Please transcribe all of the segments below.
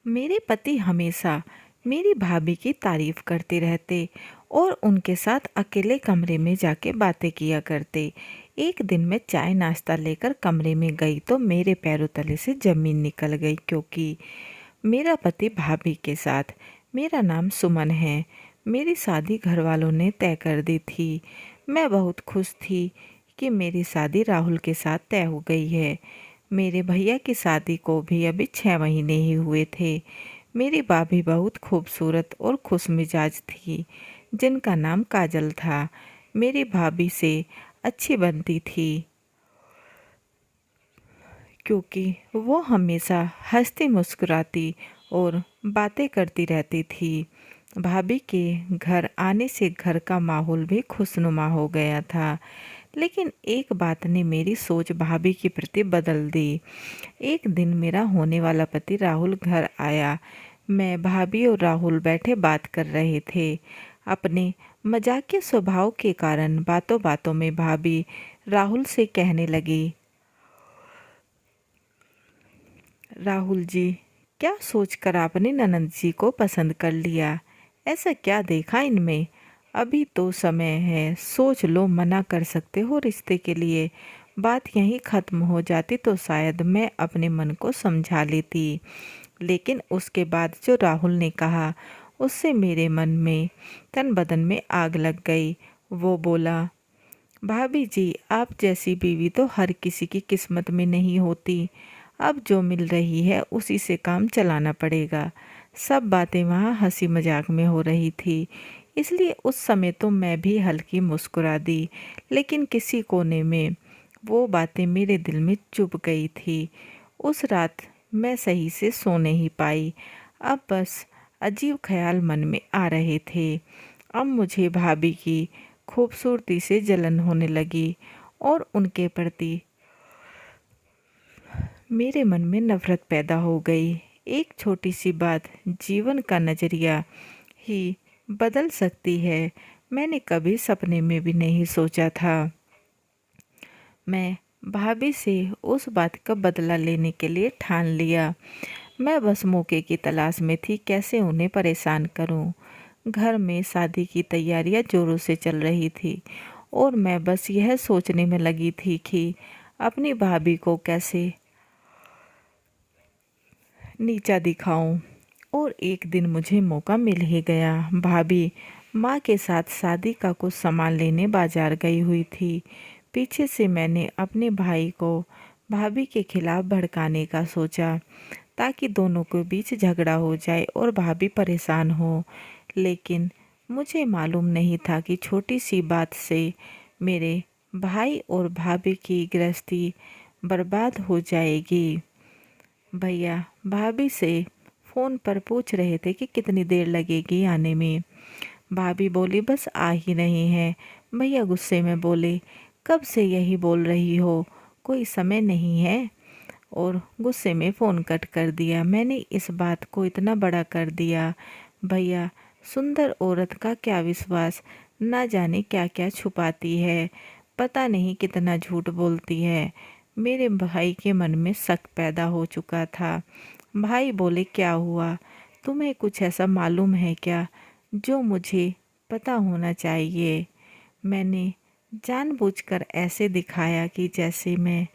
मेरे पति हमेशा मेरी भाभी की तारीफ करते रहते और उनके साथ अकेले कमरे में जाके बातें किया करते। एक दिन मैं चाय नाश्ता लेकर कमरे में गई तो मेरे पैरों तले से जमीन निकल गई, क्योंकि मेरा पति भाभी के साथ, मेरा नाम सुमन है, मेरी शादी घर वालों ने तय कर दी थी। मैं बहुत खुश थी कि मेरी शादी राहुल के साथ तय हो गई है। मेरे भैया की शादी को भी अभी 6 महीने ही हुए थे। मेरी भाभी बहुत खूबसूरत और खुशमिजाज थी, जिनका नाम काजल था। मेरी भाभी से अच्छी बनती थी, क्योंकि वो हमेशा हंसती मुस्कुराती और बातें करती रहती थी। भाभी के घर आने से घर का माहौल भी खुशनुमा हो गया था। लेकिन एक बात ने मेरी सोच भाभी के प्रति बदल दी। एक दिन मेरा होने वाला पति राहुल घर आया। मैं, भाभी और राहुल बैठे बात कर रहे थे। अपने मजाकिया स्वभाव के कारण बातों बातों में भाभी राहुल से कहने लगी, राहुल जी, क्या सोचकर आपने ननंद जी को पसंद कर लिया? ऐसा क्या देखा इनमें? अभी तो समय है, सोच लो, मना कर सकते हो रिश्ते के लिए। बात यहीं ख़त्म हो जाती तो शायद मैं अपने मन को समझा लेती। लेकिन उसके बाद जो राहुल ने कहा, उससे मेरे मन में, तन बदन में आग लग गई। वो बोला, भाभी जी, आप जैसी बीवी तो हर किसी की किस्मत में नहीं होती। अब जो मिल रही है उसी से काम चलाना पड़ेगा। सब बातें वहाँ हंसी मजाक में हो रही थी, इसलिए उस समय तो मैं भी हल्की मुस्कुरा दी। लेकिन किसी कोने में वो बातें मेरे दिल में चुभ गई थी। उस रात मैं सही से सो नहीं पाई। अब बस अजीब ख्याल मन में आ रहे थे। अब मुझे भाभी की खूबसूरती से जलन होने लगी और उनके प्रति मेरे मन में नफरत पैदा हो गई। एक छोटी सी बात जीवन का नज़रिया ही बदल सकती है, मैंने कभी सपने में भी नहीं सोचा था। मैं भाभी से उस बात का बदला लेने के लिए ठान लिया। मैं बस मौके की तलाश में थी, कैसे उन्हें परेशान करूं। घर में शादी की तैयारियां जोरों से चल रही थी और मैं बस यह सोचने में लगी थी कि अपनी भाभी को कैसे नीचा दिखाऊं। और एक दिन मुझे मौका मिल ही गया। भाभी माँ के साथ शादी का कुछ सामान लेने बाजार गई हुई थी। पीछे से मैंने अपने भाई को भाभी के खिलाफ भड़काने का सोचा, ताकि दोनों के बीच झगड़ा हो जाए और भाभी परेशान हो। लेकिन मुझे मालूम नहीं था कि छोटी सी बात से मेरे भाई और भाभी की गृहस्थी बर्बाद हो जाएगी। भैया भाभी से फ़ोन पर पूछ रहे थे कि कितनी देर लगेगी आने में। भाभी बोली, बस आ ही रही हैं। भैया गुस्से में बोले, कब से यही बोल रही हो, कोई समय नहीं है? और गुस्से में फ़ोन कट कर दिया। मैंने इस बात को इतना बड़ा कर दिया। भैया, सुंदर औरत का क्या विश्वास, ना जाने क्या क्या छुपाती है, पता नहीं कितना झूठ बोलती है। मेरे भाई के मन में शक पैदा हो चुका था। भाई बोले, क्या हुआ? तुम्हें कुछ ऐसा मालूम है क्या जो मुझे पता होना चाहिए? मैंने जानबूझकर ऐसे दिखाया कि जैसे मैं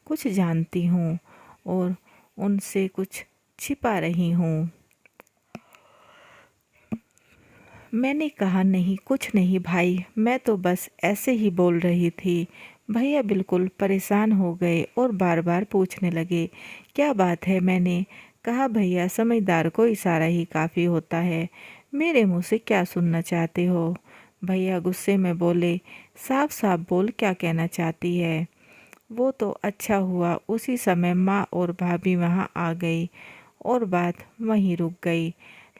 कुछ जानती हूँ और उनसे कुछ छिपा रही हूँ। मैंने कहा, नहीं, कुछ नहीं भाई, मैं तो बस ऐसे ही बोल रही थी। भैया बिल्कुल परेशान हो गए और बार बार पूछने लगे, क्या बात है? मैंने कहा, भैया, समझदार को इशारा ही काफ़ी होता है। मेरे मुंह से क्या सुनना चाहते हो? भैया गुस्से में बोले, साफ साफ बोल, क्या कहना चाहती है? वो तो अच्छा हुआ उसी समय माँ और भाभी वहाँ आ गई और बात वहीं रुक गई।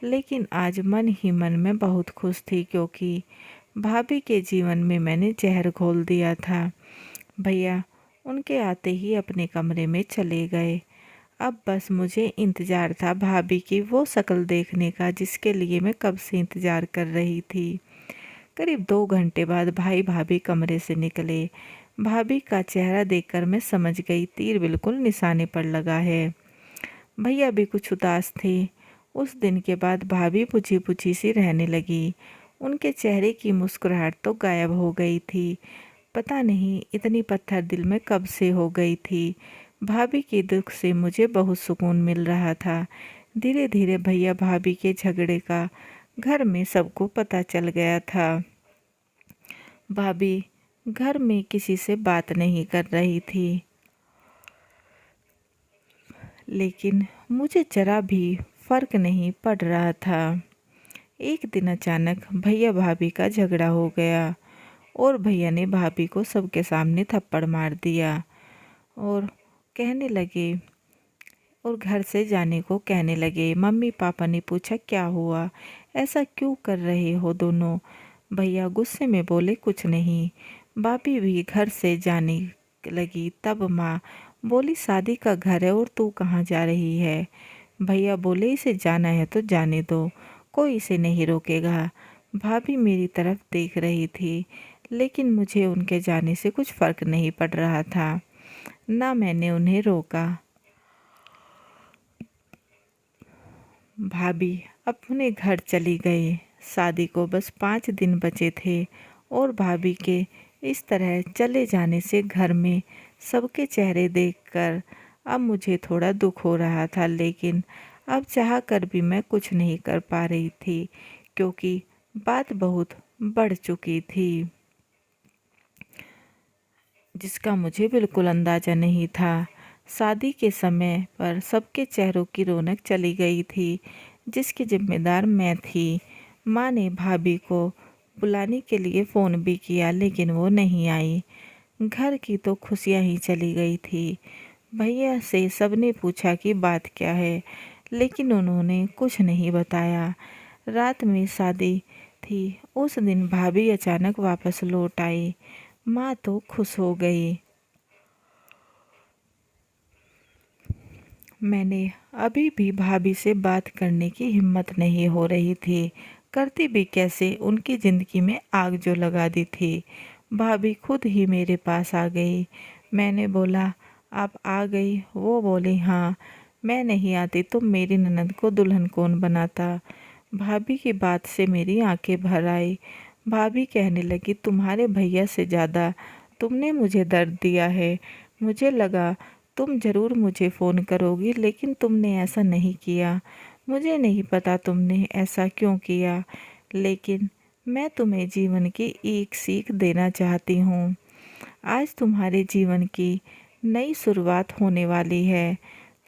लेकिन आज मन ही मन में बहुत खुश थी, क्योंकि भाभी के जीवन में मैंने जहर घोल दिया था। भैया उनके आते ही अपने कमरे में चले गए। अब बस मुझे इंतज़ार था भाभी की वो शक्ल देखने का, जिसके लिए मैं कब से इंतज़ार कर रही थी। करीब 2 घंटे बाद भाई भाभी कमरे से निकले। भाभी का चेहरा देखकर मैं समझ गई, तीर बिल्कुल निशाने पर लगा है। भैया भी कुछ उदास थे। उस दिन के बाद भाभी पूछी पूछी सी रहने लगी। उनके चेहरे की मुस्कुराहट तो गायब हो गई थी। पता नहीं इतनी पत्थर दिल में कब से हो गई थी। भाभी के दुख से मुझे बहुत सुकून मिल रहा था। धीरे धीरे भैया भाभी के झगड़े का घर में सबको पता चल गया था। भाभी घर में किसी से बात नहीं कर रही थी, लेकिन मुझे जरा भी फर्क नहीं पड़ रहा था। एक दिन अचानक भैया भाभी का झगड़ा हो गया और भैया ने भाभी को सबके सामने थप्पड़ मार दिया और कहने लगे और घर से जाने को कहने लगे। मम्मी पापा ने पूछा क्या हुआ, ऐसा क्यों कर रहे हो दोनों। भैया गुस्से में बोले कुछ नहीं। भाभी भी घर से जाने लगी। तब माँ बोली शादी का घर है और तू कहाँ जा रही है। भैया बोले इसे जाना है तो जाने दो, कोई इसे नहीं रोकेगा। भाभी मेरी तरफ देख रही थी, लेकिन मुझे उनके जाने से कुछ फर्क नहीं पड़ रहा था। ना मैंने उन्हें रोका। भाभी अपने घर चली गई। शादी को बस 5 दिन बचे थे और भाभी के इस तरह चले जाने से घर में सबके चेहरे देखकर अब मुझे थोड़ा दुख हो रहा था, लेकिन अब चाह कर भी मैं कुछ नहीं कर पा रही थी, क्योंकि बात बहुत बढ़ चुकी थी जिसका मुझे बिल्कुल अंदाज़ा नहीं था। शादी के समय पर सबके चेहरों की रौनक चली गई थी, जिसकी जिम्मेदार मैं थी। माँ ने भाभी को बुलाने के लिए फ़ोन भी किया, लेकिन वो नहीं आई। घर की तो खुशियाँ ही चली गई थी। भैया से सबने पूछा कि बात क्या है, लेकिन उन्होंने कुछ नहीं बताया। रात में शादी थी। उस दिन भाभी अचानक वापस लौट आई। माँ तो खुश हो गई। मैंने अभी भी भाभी से बात करने की हिम्मत नहीं हो रही थी। करती भी कैसे, उनकी ज़िंदगी में आग जो लगा दी थी। भाभी खुद ही मेरे पास आ गई। मैंने बोला आप आ गई। वो बोली हाँ, मैं नहीं आती तो मेरी ननद को दुल्हन कौन बनाता। भाभी की बात से मेरी आंखें भर आई। भाभी कहने लगी तुम्हारे भैया से ज़्यादा तुमने मुझे दर्द दिया है। मुझे लगा तुम ज़रूर मुझे फ़ोन करोगी, लेकिन तुमने ऐसा नहीं किया। मुझे नहीं पता तुमने ऐसा क्यों किया, लेकिन मैं तुम्हें जीवन की एक सीख देना चाहती हूँ। आज तुम्हारे जीवन की नई शुरुआत होने वाली है।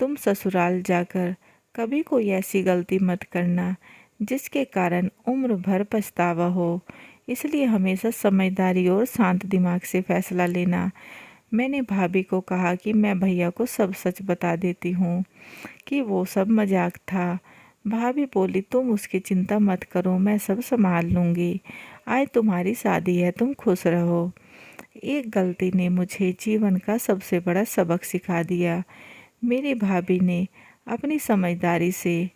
तुम ससुराल जाकर कभी कोई ऐसी गलती मत करना जिसके कारण उम्र भर पछतावा हो। इसलिए हमेशा समझदारी और शांत दिमाग से फैसला लेना। मैंने भाभी को कहा कि मैं भैया को सब सच बता देती हूँ कि वो सब मजाक था। भाभी बोली तुम उसकी चिंता मत करो, मैं सब संभाल लूँगी। आज तुम्हारी शादी है, तुम खुश रहो। एक गलती ने मुझे जीवन का सबसे बड़ा सबक सिखा दिया। मेरी भाभी ने अपनी समझदारी से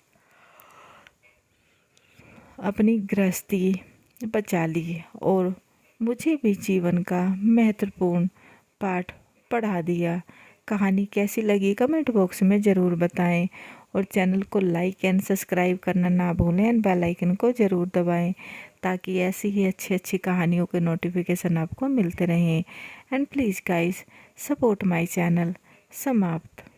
अपनी गृहस्थी बचा ली और मुझे भी जीवन का महत्वपूर्ण पाठ पढ़ा दिया। कहानी कैसी लगी कमेंट बॉक्स में ज़रूर बताएं और चैनल को लाइक एंड सब्सक्राइब करना ना भूलें एंड बेल आइकन को ज़रूर दबाएं, ताकि ऐसी ही अच्छी अच्छी कहानियों के नोटिफिकेशन आपको मिलते रहें। And please guys support my channel. समाप्त।